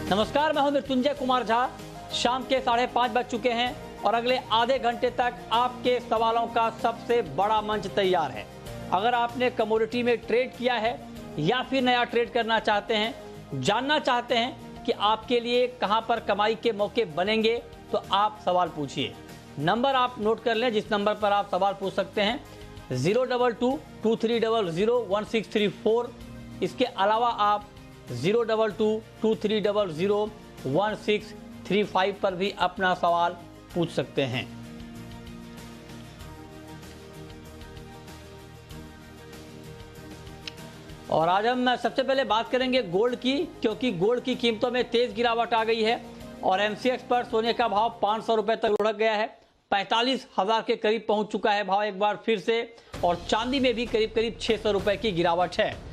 नमस्कार, मैं हूं मृत्युंजय कुमार झा। शाम के 5:30 बज चुके हैं और अगले आधे घंटे तक आपके सवालों का सबसे बड़ा मंच तैयार है। अगर आपने कमोडिटी में ट्रेड किया है या फिर नया ट्रेड करना चाहते हैं, जानना चाहते हैं कि आपके लिए कहां पर कमाई के मौके बनेंगे, तो आप सवाल पूछिए। नंबर आप नोट कर लें, जिस नंबर पर आप सवाल पूछ सकते हैं 022-2300-1634। इसके अलावा आप 022-2300-1635 पर भी अपना सवाल पूछ सकते हैं। और आज हम सबसे पहले बात करेंगे गोल्ड की, क्योंकि गोल्ड की कीमतों में तेज गिरावट आ गई है और एमसीएक्स पर सोने का भाव 500 रुपए तक लुढ़क गया है। 45,000 के करीब पहुंच चुका है भाव एक बार फिर से, और चांदी में भी करीब करीब 600 रुपए की गिरावट है।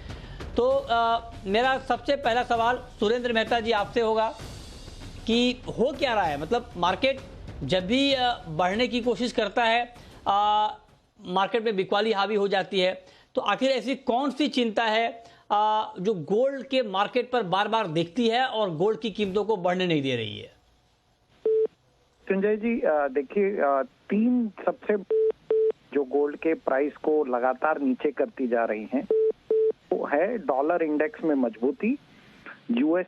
तो मेरा सबसे पहला सवाल सुरेंद्र मेहता जी आपसे होगा कि हो क्या रहा है। मतलब मार्केट जब भी बढ़ने की कोशिश करता है, मार्केट में बिकवाली हावी हो जाती है, तो आखिर ऐसी कौन सी चिंता है जो गोल्ड के मार्केट पर बार बार दिखती है और गोल्ड की कीमतों को बढ़ने नहीं दे रही है? संजय जी, देखिए, तीन सबसे जो गोल्ड के प्राइस को लगातार नीचे करती जा रही हैं, वो है डॉलर इंडेक्स में मजबूती, यूएस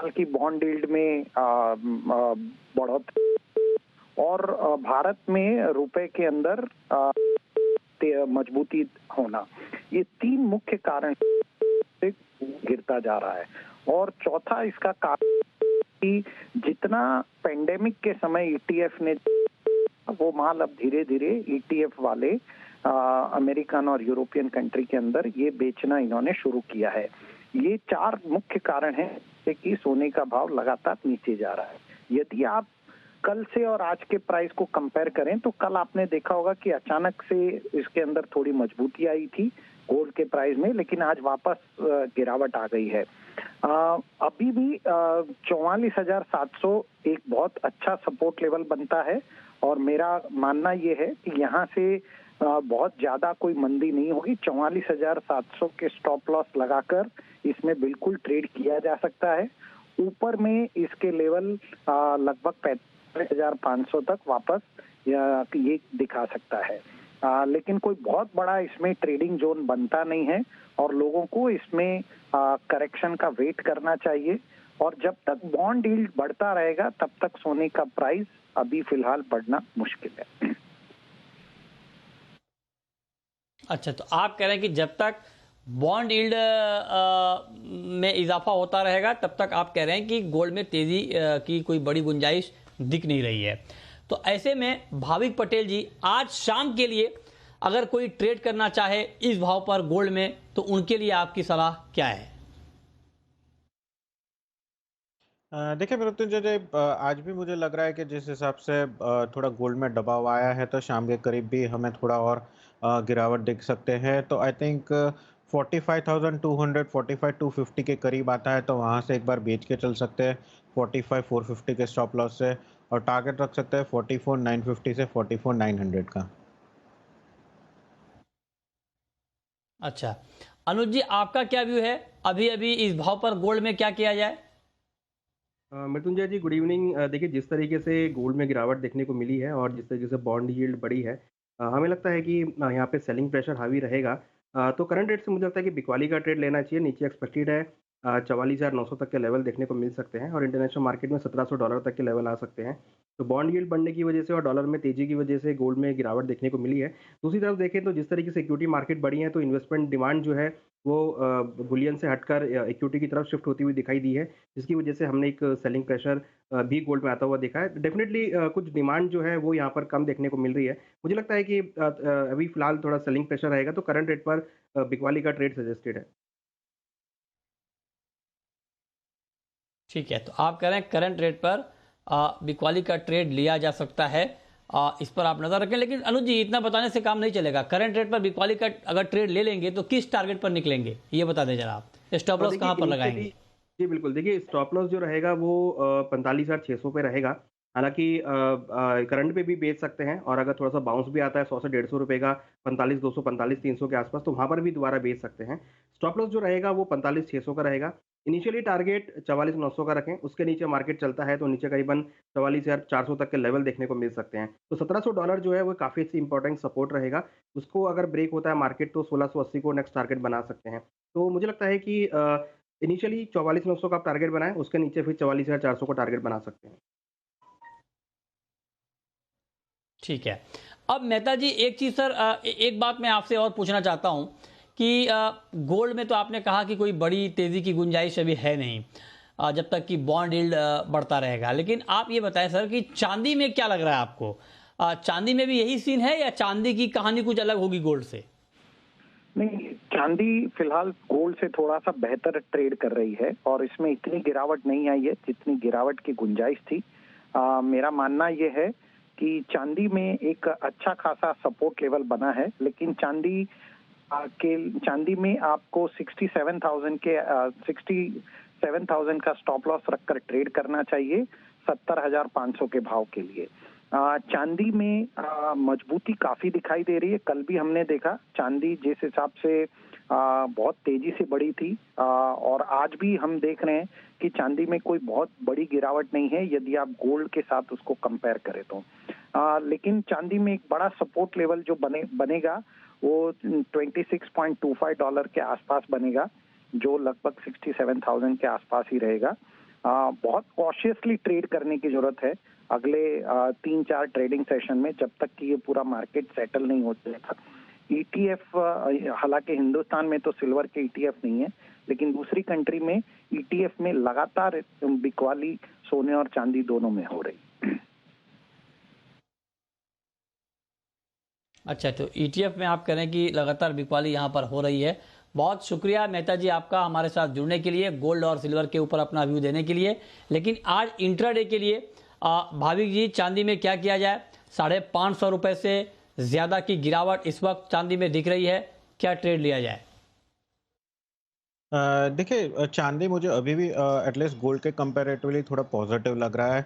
की बॉन्ड यील्ड में बढ़ोतरी और भारत में रुपए के अंदर मजबूती होना। ये तीन मुख्य कारण से गिरता जा रहा है। और चौथा इसका कारण कि जितना पेंडेमिक के समय ईटीएफ ने वो माल अब धीरे धीरे ईटीएफ वाले अमेरिकन और यूरोपियन कंट्री के अंदर ये बेचना इन्होंने शुरू किया है। ये चार मुख्य कारण हैं कि सोने का भाव लगातार नीचे जा रहा है। यदि आप कल से और आज के प्राइस को कंपेयर करें तो कल आपने देखा होगा कि अचानक से इसके अंदर थोड़ी मजबूती आई थी गोल्ड के प्राइस में, लेकिन आज वापस गिरावट आ गई है। अभी भी 44,700 एक बहुत अच्छा सपोर्ट लेवल बनता है और मेरा मानना ये है कि यहाँ से बहुत ज्यादा कोई मंदी नहीं होगी। 44,700 के स्टॉप लॉस लगाकर इसमें बिल्कुल ट्रेड किया जा सकता है। ऊपर में इसके लेवल लगभग 45,500 तक वापस ये दिखा सकता है, लेकिन कोई बहुत बड़ा इसमें ट्रेडिंग जोन बनता नहीं है और लोगों को इसमें करेक्शन का वेट करना चाहिए। और जब तक बॉन्ड यील्ड बढ़ता रहेगा तब तक सोने का प्राइस अभी फिलहाल बढ़ना मुश्किल है। अच्छा, तो आप कह रहे हैं कि जब तक बॉन्ड यील्ड में इजाफा होता रहेगा तब तक आप कह रहे हैं कि गोल्ड में तेजी की कोई बड़ी गुंजाइश दिख नहीं रही है। तो ऐसे में भाविक पटेल जी, आज शाम के लिए अगर कोई ट्रेड करना चाहे इस भाव पर गोल्ड में, तो उनके लिए आपकी सलाह क्या है? देखिए मृत्युंजय जी, आज भी मुझे लग रहा है कि जिस हिसाब से थोड़ा गोल्ड में दबाव आया है, तो शाम के करीब भी हमें थोड़ा और गिरावट दिख सकते हैं। तो आई थिंक 45,200 45,250 के करीब आता है, तो वहाँ से एक बार बेच के चल सकते हैं 45,450 के स्टॉप लॉस से, और टारगेट रख सकते हैं 44,950 से 44,900 का। अच्छा, अनुज जी, आपका क्या व्यू है? अभी अभी इस भाव पर गोल्ड में क्या किया जाए? मृत्युंजय जी, गुड इवनिंग। देखिए, जिस तरीके से गोल्ड में गिरावट देखने को मिली है और जिस तरीके से बॉन्ड यील्ड बढ़ी है, हमें लगता है कि यहाँ पे सेलिंग प्रेशर हावी रहेगा। तो करंट रेट से मुझे लगता है कि बिकवाली का ट्रेड लेना चाहिए। नीचे एक्सपेक्टेड है 44,900 तक के लेवल देखने को मिल सकते हैं और इंटरनेशनल मार्केट में $1,700 तक के लेवल आ सकते हैं। तो बॉन्ड यील्ड बढ़ने की वजह से और डॉलर में तेजी की वजह से गोल्ड में गिरावट देखने को मिली है। दूसरी तरफ देखें तो जिस तरीके से इक्विटी मार्केट बढ़ी है, तो इन्वेस्टमेंट डिमांड जो है वो बुलियन से हटकर इक्विटी की तरफ शिफ्ट होती हुई दिखाई दी है, जिसकी वजह से हमने एक सेलिंग प्रेशर भी गोल्ड में आता हुआ देखा है। डेफिनेटली कुछ डिमांड जो है वो यहाँ पर कम देखने को मिल रही है। मुझे लगता है कि अभी फिलहाल थोड़ा सेलिंग प्रेशर रहेगा, तो करंट रेट पर बिकवाली का ट्रेड सजेस्टेड है। ठीक है, तो आप कह रहे हैं करंट रेट पर बिकवाली का ट्रेड लिया जा सकता है, इस पर आप नजर रखें। लेकिन अनुज जी, इतना बताने से काम नहीं चलेगा। करंट रेट पर बिकवाली का अगर ट्रेड ले लेंगे तो किस टारगेट पर निकलेंगे, ये बता दें जरा आप। स्टॉप लॉस कहां पर लगाएंगे? जी बिल्कुल, देखिए स्टॉप लॉस जो रहेगा वो 45,600 पे रहेगा। हालाँकि करंट पे भी बेच सकते हैं और अगर थोड़ा-सा बाउंस भी आता है 100 से 150 रुपए का 45,200 45,300 के आसपास, तो वहाँ पर भी दोबारा बेच सकते हैं। स्टॉप लॉस जो रहेगा वो 45,600 का रहेगा। इनिशियली टारगेट 44,900 का रखें, उसके नीचे मार्केट चलता है तो नीचे करीबन 44,400 तक के लेवल देखने को मिल सकते हैं। तो $1,700 जो है वो काफ़ी अच्छी इंपॉर्टेंट सपोर्ट रहेगा। उसको अगर ब्रेक होता है मार्केट तो 1680 को नेक्स्ट टारगेट बना सकते हैं। तो मुझे लगता है कि इनिशियली 44,900 का आप टारगेट बनाएँ, उसके नीचे फिर 44,400 का टारगेट बना सकते हैं। ठीक है। अब मेहता जी एक चीज़ सर, एक बात मैं आपसे और पूछना चाहता हूँ कि गोल्ड में तो आपने कहा कि कोई बड़ी तेज़ी की गुंजाइश अभी है नहीं, जब तक कि बॉन्ड यील्ड बढ़ता रहेगा। लेकिन आप ये बताएं सर कि चांदी में क्या लग रहा है आपको? चांदी में भी यही सीन है या चांदी की कहानी कुछ अलग होगी गोल्ड से? नहीं, चांदी फिलहाल गोल्ड से थोड़ा सा बेहतर ट्रेड कर रही है और इसमें इतनी गिरावट नहीं आई है जितनी गिरावट की गुंजाइश थी। मेरा मानना यह है कि चांदी में एक अच्छा खासा सपोर्ट लेवल बना है, लेकिन चांदी में आपको 67,000 का स्टॉप लॉस रखकर ट्रेड करना चाहिए 70,500 के भाव के लिए। चांदी में मजबूती काफी दिखाई दे रही है। कल भी हमने देखा चांदी जिस हिसाब से बहुत तेजी से बढ़ी थी, और आज भी हम देख रहे हैं कि चांदी में कोई बहुत बड़ी गिरावट नहीं है यदि आप गोल्ड के साथ उसको कंपेयर करें तो। लेकिन चांदी में एक बड़ा सपोर्ट लेवल जो बनेगा वो $26.25 के आसपास बनेगा, जो लगभग 67,000 के आसपास ही रहेगा। बहुत कॉशियसली ट्रेड करने की जरूरत है अगले 3-4 ट्रेडिंग सेशन में, जब तक कि ये पूरा मार्केट सेटल नहीं हो जाएगा। ईटीएफ, हालांकि हिंदुस्तान में तो सिल्वर के ईटीएफ नहीं है, लेकिन दूसरी कंट्री में ईटीएफ में लगातार बिकवाली सोने और चांदी दोनों में हो रही। अच्छा, तो ईटीएफ में आप कह रहे हैं कि लगातार बिकवाली यहाँ पर हो रही है। बहुत शुक्रिया मेहता जी आपका हमारे साथ जुड़ने के लिए, गोल्ड और सिल्वर के ऊपर अपना व्यू देने के लिए। लेकिन आज इंट्राडे के लिए भाविक जी, चांदी में क्या किया जाए? 550 रुपये से ज़्यादा की गिरावट इस वक्त चांदी में दिख रही है, क्या ट्रेड लिया जाए? देखिए, चांदी मुझे अभी भी एटलीस्ट गोल्ड के कंपैरेटिवली थोड़ा पॉजिटिव लग रहा है।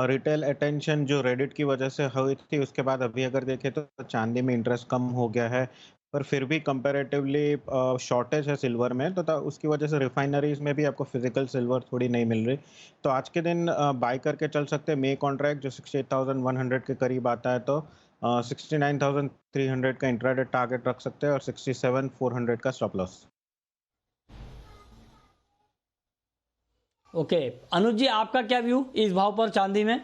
रिटेल अटेंशन जो रेडिट की वजह से हुई थी उसके बाद अभी अगर देखें तो चांदी में इंटरेस्ट कम हो गया है, पर फिर भी कंपैरेटिवली शॉर्टेज है सिल्वर में, तो उसकी वजह से रिफाइनरीज में भी आपको फिजिकल सिल्वर थोड़ी नहीं मिल रही। तो आज के दिन बाय करके चल सकते हैं। मे कॉन्ट्रैक्ट जो 68,100 के करीब आता है, तो 69,300 का इंट्राडे टारगेट रख सकते हैं और 67,400 का स्टॉप लॉस। ओके, अनुज जी आपका क्या व्यू इस भाव पर चांदी में?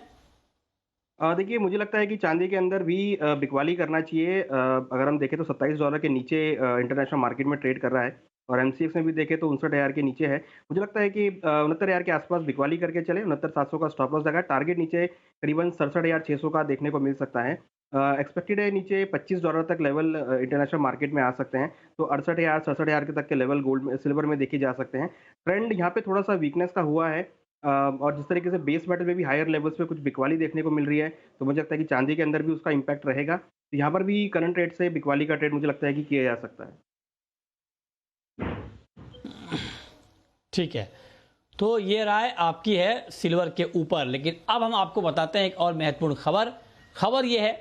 देखिए, मुझे लगता है कि चांदी के अंदर भी बिकवाली करना चाहिए। अगर हम देखें तो $27 के नीचे इंटरनेशनल मार्केट में ट्रेड कर रहा है और एमसीएक्स में भी देखें तो 59,000 के नीचे है। मुझे लगता है कि 69,000 के आसपास बिकवाली करके चले, 69,700 का स्टॉप लॉस लगा, टारगेट नीचे करीबन 67,600 का देखने को मिल सकता है। एक्सपेक्टेड है नीचे $25 तक लेवल इंटरनेशनल मार्केट में आ सकते हैं, तो 68,000 67,000 के तक के लेवल गोल्ड में सिल्वर में देखे जा सकते हैं। ट्रेंड यहाँ पे थोड़ा सा वीकनेस का हुआ है, और जिस तरीके से बेस मेटल में भी हायर लेवल्स पे कुछ बिकवाली देखने को मिल रही है, तो मुझे लगता है कि चांदी के अंदर भी उसका इम्पैक्ट रहेगा। तो यहाँ पर भी करंट रेट से बिकवाली का ट्रेड मुझे लगता है कि किया जा सकता है। ठीक है, तो ये राय आपकी है सिल्वर के ऊपर। लेकिन अब हम आपको बताते हैं एक और महत्वपूर्ण खबर ये है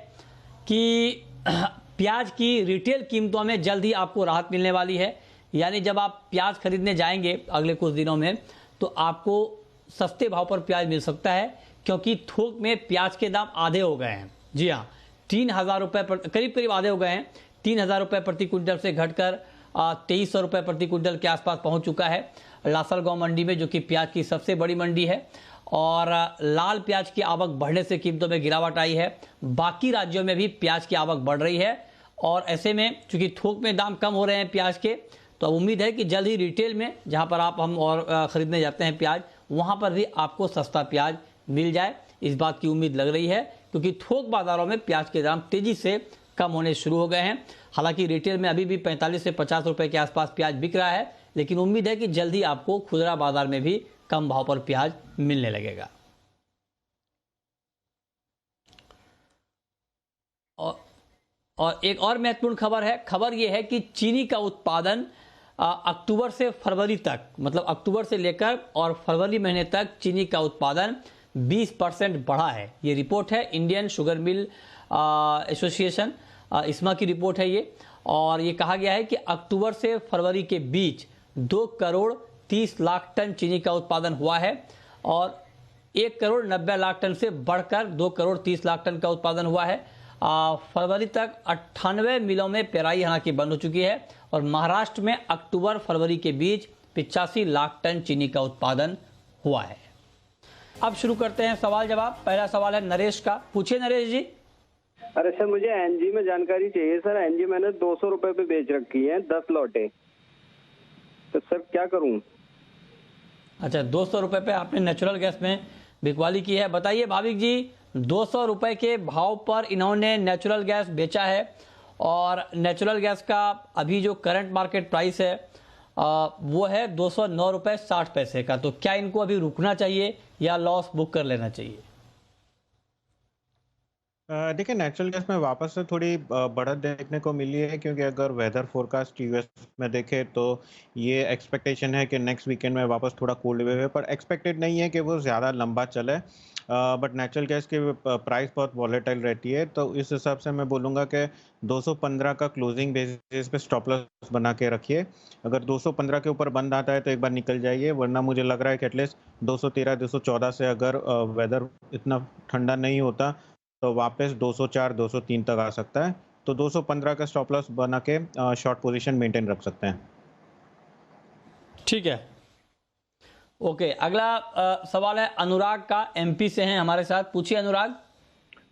कि प्याज की रिटेल कीमतों में जल्द ही आपको राहत मिलने वाली है। यानी जब आप प्याज खरीदने जाएंगे अगले कुछ दिनों में, तो आपको सस्ते भाव पर प्याज मिल सकता है, क्योंकि थोक में प्याज के दाम आधे हो गए हैं। जी हाँ, 3,000 रुपये करीब आधे हो गए हैं। 3,000 रुपये प्रति क्विंटल से घटकर 2,300 रुपये प्रति क्विंटल के आसपास पहुंच चुका है लासलगांव मंडी में, जो कि प्याज की सबसे बड़ी मंडी है। और लाल प्याज की आवक बढ़ने से कीमतों में गिरावट आई है। बाकी राज्यों में भी प्याज की आवक बढ़ रही है, और ऐसे में चूंकि थोक में दाम कम हो रहे हैं प्याज के, तो अब उम्मीद है कि जल्द ही रिटेल में, जहां पर हम और खरीदने जाते हैं प्याज, वहां पर भी आपको सस्ता प्याज मिल जाए, इस बात की उम्मीद लग रही है। क्योंकि थोक बाजारों में प्याज के दाम तेजी से कम होने शुरू हो गए हैं। हालांकि रिटेल में अभी भी 45 से 50 रुपए के आसपास प्याज बिक रहा है, लेकिन उम्मीद है कि जल्द ही आपको खुदरा बाजार में भी कम भाव पर प्याज मिलने लगेगा। और एक और महत्वपूर्ण खबर यह है कि चीनी का उत्पादन अक्टूबर से फरवरी तक, मतलब अक्टूबर से लेकर और फरवरी महीने तक चीनी का उत्पादन 20% बढ़ा है। ये रिपोर्ट है इंडियन शुगर मिल एसोसिएशन इस्मा की रिपोर्ट है ये, और ये कहा गया है कि अक्टूबर से फरवरी के बीच 2 करोड़ 30 लाख टन चीनी का उत्पादन हुआ है और 1 करोड़ 90 लाख टन से बढ़कर 2 करोड़ 30 लाख टन का उत्पादन हुआ है। फरवरी तक 98 मिलों में पेराई हालांकि बंद हो चुकी है और महाराष्ट्र में अक्टूबर फरवरी के बीच 85 लाख टन चीनी का उत्पादन हुआ है। अब शुरू करते हैं सवाल जवाब। पहला सवाल है नरेश का, पूछिए नरेश जी। अरे सर, मुझे एनजी में जानकारी चाहिए सर। एनजी मैंने 200 रुपए पे बेच रखी है 10 लौटे, तो सर क्या करूं? अच्छा, 200 रुपए पे आपने नेचुरल गैस में बिकवाली की है। बताइए भाविक जी, 200 रुपए के भाव पर इन्होंने नेचुरल गैस बेचा है और नेचुरल गैस का अभी जो करंट मार्केट प्राइस है वो है 209 रुपए 60 पैसे का। तो क्या इनको अभी रुकना चाहिए या लॉस बुक कर लेना चाहिए? देखिए, नेचुरल गैस में वापस से थोड़ी बढ़त देखने को मिली है, क्योंकि अगर वेदर फोरकास्ट यूएस में देखे तो ये एक्सपेक्टेशन है कि नेक्स्ट वीकेंड में वापस थोड़ा कोल्ड वेव है, पर एक्सपेक्टेड नहीं है कि वो ज़्यादा लंबा चले। बट नेचुरल गैस की प्राइस बहुत वॉलेटाइल रहती है, तो इस हिसाब से मैं बोलूँगा कि 215 का क्लोजिंग बेसिस पे स्टॉप लॉस बना के रखिए। अगर 215 के ऊपर बंद आता है तो एक बार निकल जाइए, वरना मुझे लग रहा है कि एटलीस्ट 213 214 से अगर वेदर इतना ठंडा नहीं होता तो वापस 204 203 तक आ सकता है। तो 215 का स्टॉप लॉस बना के शॉर्ट पोजीशन मेंटेन रख सकते हैं। ठीक है, ओके। अगला सवाल है अनुराग का, एमपी से हैं हमारे साथ। पूछिए अनुराग।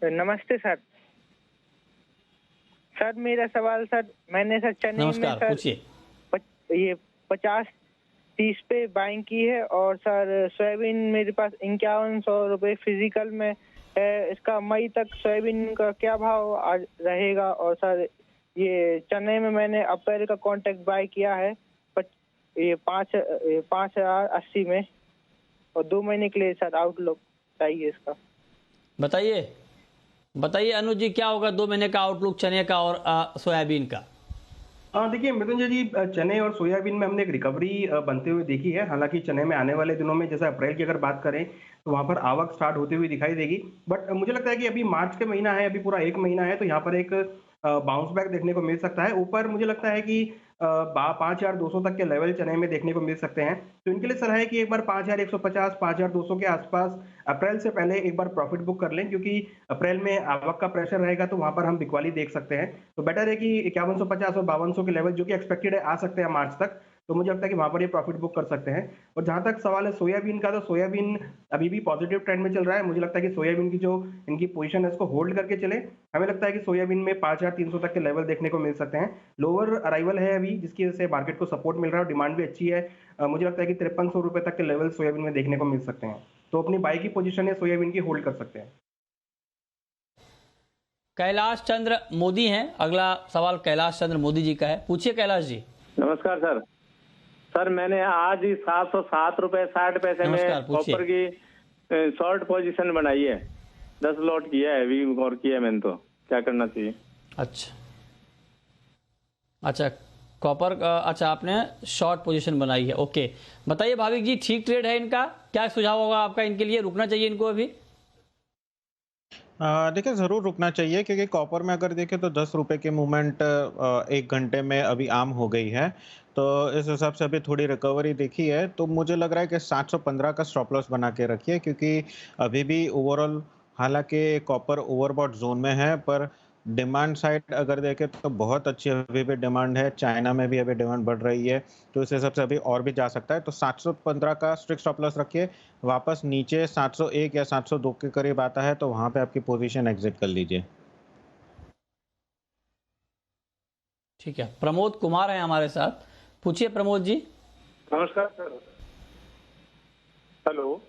नमस्ते सर। सर मेरा सवाल सर, मैंने सर चने में सर पूछिए। ये 50-30 पे बाइंग की है और सर सोयाबीन मेरे पास 5100 रुपये फिजिकल में है। इसका मई तक सोयाबीन का क्या भाव रहेगा? और सर ये चने में मैंने अप्रैल का कॉन्ट्रैक्ट बाय किया है ये 5,080 में, और 2 महीने के लिए सर आउटलुक चाहिए इसका। बताइए अनुज जी, क्या होगा 2 महीने का आउटलुक चने का और सोयाबीन का? देखिए मृत्युंजय जी, चने और सोयाबीन में हमने एक रिकवरी बनते हुए देखी है। हालांकि चने में आने वाले दिनों में, जैसे अप्रैल की अगर बात करें तो वहां पर आवक स्टार्ट होती हुई दिखाई देगी। बट मुझे लगता है कि अभी मार्च के महीना है, अभी पूरा 1 महीना है, तो यहाँ पर एक बाउंस बैक देखने को मिल सकता है। ऊपर मुझे लगता है कि 5,200 तक के लेवल चने में देखने को मिल सकते हैं। तो इनके लिए सलाह है कि एक बार 5,150 5,200 के आसपास अप्रैल से पहले एक बार प्रॉफिट बुक कर लें, क्योंकि अप्रैल में आवक का प्रेशर रहेगा तो वहां पर हम बिकवाली देख सकते हैं। तो बेटर है कि 5150 और 5200 के लेवल जो कि एक्सपेक्टेड है आ सकते हैं मार्च तक, तो मुझे लगता है कि वहां पर ये प्रॉफिट बुक कर सकते हैं। और जहां तक सवाल है सोयाबीन का, तो सोयाबीन अभी भी पॉजिटिव ट्रेंड में चल रहा है। मुझे लगता है कि सोयाबीन की जो इनकी पोजीशन है इसको होल्ड करके चले। हमें लगता है कि सोयाबीन में 5,300 तक के लेवल देखने को मिल सकते हैं। लोअर अराइवल है अभी, जिसकी वजह से मार्केट को सपोर्ट मिल रहा है और डिमांड भी अच्छी है। मुझे लगता है कि 5300 रुपए तक के लेवल सोयाबीन में देखने को मिल सकते हैं। तो अपनी बाई की पोजीशन है सोयाबीन की होल्ड कर सकते हैं। कैलाश चंद्र मोदी हैं। अगला सवाल कैलाश चंद्र मोदी जी का है। पूछिए कैलाश जी। नमस्कार सर। सर मैंने आज ही 707 रुपए 60 पैसे में कॉपर की शॉर्ट पोजीशन बनाई है, 10 लॉट किया है अभी और किया मैंने, तो क्या करना चाहिए? अच्छा कॉपर, अच्छा आपने शॉर्ट पोजीशन बनाई है, ओके। बताइए भाविक जी, ठीक ट्रेड है इनका? क्या सुझाव होगा आपका इनके लिए? रुकना चाहिए इनको अभी? देखिए, ज़रूर रुकना चाहिए, क्योंकि कॉपर में अगर देखें तो 10 रुपए की मूवमेंट 1 घंटे में अभी आम हो गई है। तो इस हिसाब से अभी थोड़ी रिकवरी देखी है, तो मुझे लग रहा है कि 715 का स्टॉप लॉस बना के रखिए, क्योंकि अभी भी ओवरऑल हालांकि कॉपर ओवरबॉट जोन में है, पर डिमांड साइड अगर देखें तो बहुत अच्छी अभी भी डिमांड है। चाइना में भी अभी डिमांड बढ़ रही है, तो इस हिसाब से अभी और भी जा सकता है। तो 715 का स्ट्रिक्ट स्टॉप लॉस रखिए। वापस नीचे 701 या 702 के करीब आता है तो वहां पे आपकी पोजीशन एग्जिट कर लीजिए। ठीक है, प्रमोद कुमार हैं हमारे साथ। पूछिए प्रमोद जी। नमस्कार सर। हेलो,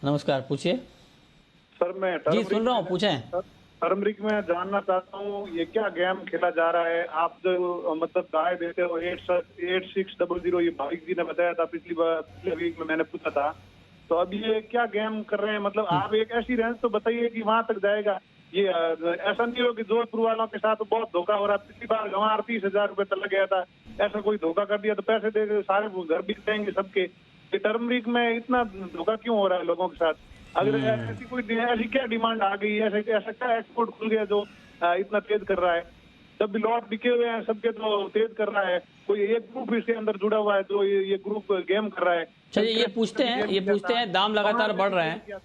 नमस्कार, पूछिए सर। मैं जी सुन रहा हूँ, पूछें। टर्मरिक में जानना चाहता हूँ, ये क्या गेम खेला जा रहा है? आप जो मतलब राय देते हो 8600, ये भाविक जी ने बताया था पिछले वीक में, मैंने पूछा था। तो अब ये क्या गेम कर रहे हैं? मतलब आप एक ऐसी रेंज तो बताइए कि वहां तक जाएगा। ये ऐसा नहीं हो कि जोधपुर वालों के साथ बहुत धोखा हो रहा है। पिछली बार गंवार 30,000 रुपए तक गया था, ऐसा कोई धोखा कर दिया तो पैसे दे सारे घर बिक जाएंगे सबके। ये टर्मरिक में इतना धोखा क्यों हो रहा है लोगों के साथ? अगर ऐसी कोई ऐसी क्या डिमांड आ गई है, ऐसा क्या एक्सपोर्ट खुल गया जो इतना तेज कर रहा है? सब भी लॉट बिके हुए हैं सबके, तो तेज कर रहा है। कोई एक ग्रुप इसके अंदर जुड़ा हुआ है जो ये ग्रुप गेम कर रहा है। चलिए ये पूछते हैं दाम लगातार बढ़ रहे हैं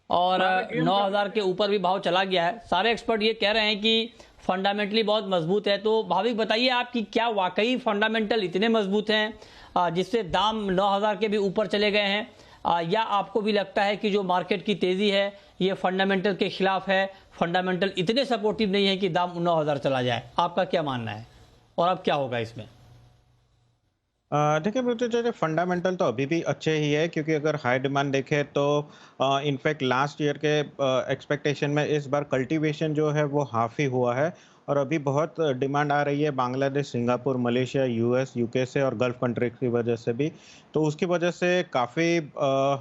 और 9,000 के ऊपर भी भाव चला गया है। सारे एक्सपर्ट ये कह रहे हैं कि फंडामेंटली बहुत मजबूत है। तो भाविक बताइए आपकी क्या वाकई फंडामेंटल इतने मजबूत हैं जिससे दाम 9,000 के भी ऊपर चले गए हैं, या आपको भी लगता है कि जो मार्केट की तेजी है ये फंडामेंटल के खिलाफ है, फंडामेंटल इतने सपोर्टिव नहीं है कि दाम 9,000 चला जाए? आपका क्या मानना है और अब क्या होगा इसमें? देखिए मृत्युंजय, फंडामेंटल तो अभी भी अच्छे ही है, क्योंकि अगर हाई डिमांड देखें तो इनफैक्ट लास्ट ईयर के एक्सपेक्टेशन में इस बार कल्टीवेशन जो है वो हाफ ही हुआ है और अभी बहुत डिमांड आ रही है Bangladesh, Singapore, Malaysia, US, UK से और गल्फ कंट्री की वजह से भी। तो उसकी वजह से काफ़ी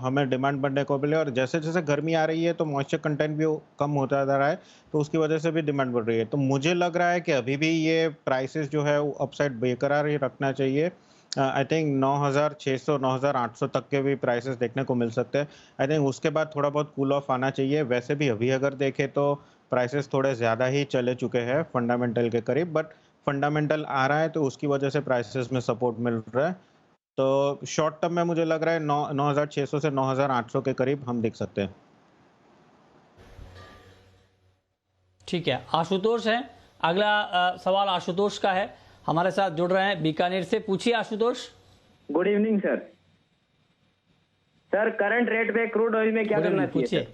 हमें डिमांड बढ़ने को मिले और जैसे जैसे गर्मी आ रही है तो मॉइस्चर कंटेंट भी कम होता जा रहा है, तो उसकी वजह से भी डिमांड बढ़ रही है। तो मुझे लग रहा है कि अभी भी ये प्राइसेस जो है अपसाइड बेकरार ही रखना चाहिए। आई थिंक 9,600 9,800 तक के भी प्राइसेस देखने को मिल सकते हैं। आई थिंक उसके बाद थोड़ा बहुत कूल ऑफ आना चाहिए। वैसे भी अभी अगर देखें तो प्राइसेस थोड़े ज़्यादा ही चले चुके हैं फंडामेंटल के करीब, बट फंडामेंटल आ रहा है तो उसकी वजह से प्राइसेस में सपोर्ट मिल रहा है। तो शॉर्ट टर्म में मुझे लग रहा है 9,600 से 9,800 के करीब हम देख सकते हैं। ठीक है, आशुतोष है अगला सवाल आशुतोष का है, हमारे साथ जुड़ रहे हैं बीकानेर से। पूछिए Ashutosh. Good evening sir. Sir current rate पे क्रूड ऑयल में क्या करना चाहिए? पूछिए।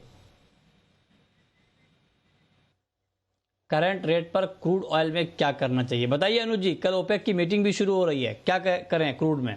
करंट रेट पर क्रूड ऑयल में क्या करना चाहिए बताइए अनुज जी। कल ओपेक की मीटिंग भी शुरू हो रही है, क्या करें क्रूड में?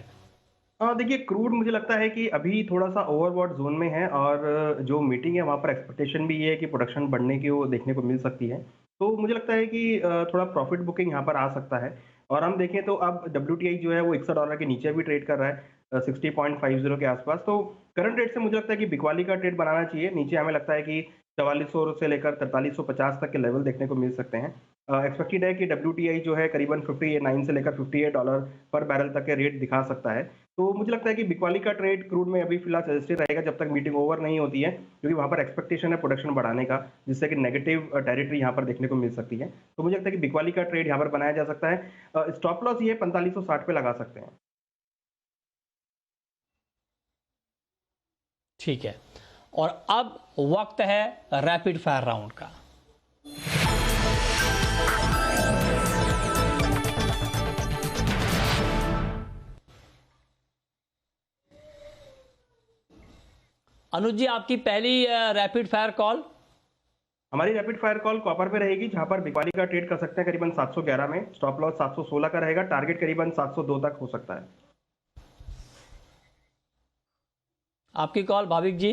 देखिए क्रूड मुझे लगता है कि अभी थोड़ा सा ओवरबॉट जोन में है और जो मीटिंग है वहाँ पर एक्सपेक्टेशन भी ये है कि प्रोडक्शन बढ़ने की वो देखने को मिल सकती है। तो मुझे लगता है कि थोड़ा प्रॉफिट बुकिंग यहाँ पर आ सकता है। और हम देखें तो अब WTI जो है वो $61 के नीचे भी ट्रेड कर रहा है 60.50 के आसपास। तो करंट रेट से मुझे लगता है कि बिकवाली का ट्रेड बनाना चाहिए। नीचे हमें लगता है कि 4400 से लेकर 4350 तक के लेवल देखने को मिल सकते हैं। एक्सपेक्टेड है कि WTI जो है करीबन 59 से लेकर $58 पर बैरल तक के रेट दिखा सकता है। तो मुझे लगता है कि बिकवाली का ट्रेड क्रूड में अभी फिलहाल सजेस्टेड रहेगा जब तक मीटिंग ओवर नहीं होती है, क्योंकि वहाँ पर एक्सपेक्टेशन है प्रोडक्शन बढ़ाने का, जिससे कि नेगेटिव टेरिटरी यहाँ पर देखने को मिल सकती है। तो मुझे लगता है कि बिकवाली का ट्रेड यहाँ पर बनाया जा सकता है। स्टॉप लॉस ये 4560 पे लगा सकते हैं। ठीक है, और अब वक्त है रैपिड फायर राउंड का। अनुज जी आपकी पहली रैपिड फायर कॉल। हमारी रैपिड फायर कॉल कॉपर पे रहेगी, जहां पर बिकवाली का ट्रेड कर सकते हैं करीबन 711 में। स्टॉप लॉस 716 का रहेगा, टारगेट करीबन 702 तक हो सकता है। आपकी कॉल भाविक जी।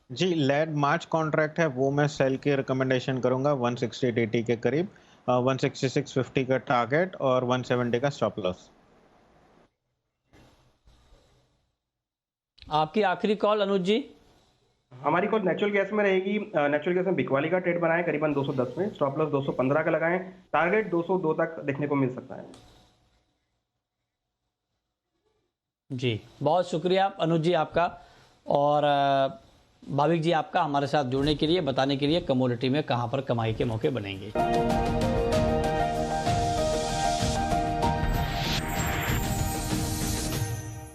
जी लेड मार्च कॉन्ट्रैक्ट है वो मैं सेल की रिकमेंडेशन करूंगा 168.80 के करीब, 166.50 का टारगेट और 170 का स्टॉप लॉस। आपकी आखिरी कॉल अनुज जी। हमारी कॉल नेचुरल गैस में रहेगी। नेचुरल गैस में बिकवाली का ट्रेड बनाएं करीबन 210 में, स्टॉप लॉस 215 का लगाएं, टारगेट 202 तक देखने को मिल सकता है। जी बहुत शुक्रिया अनुज जी आपका और भाविक जी आपका हमारे साथ जुड़ने के लिए, बताने के लिए कमोडिटी में कहां पर कमाई के मौके बनेंगे।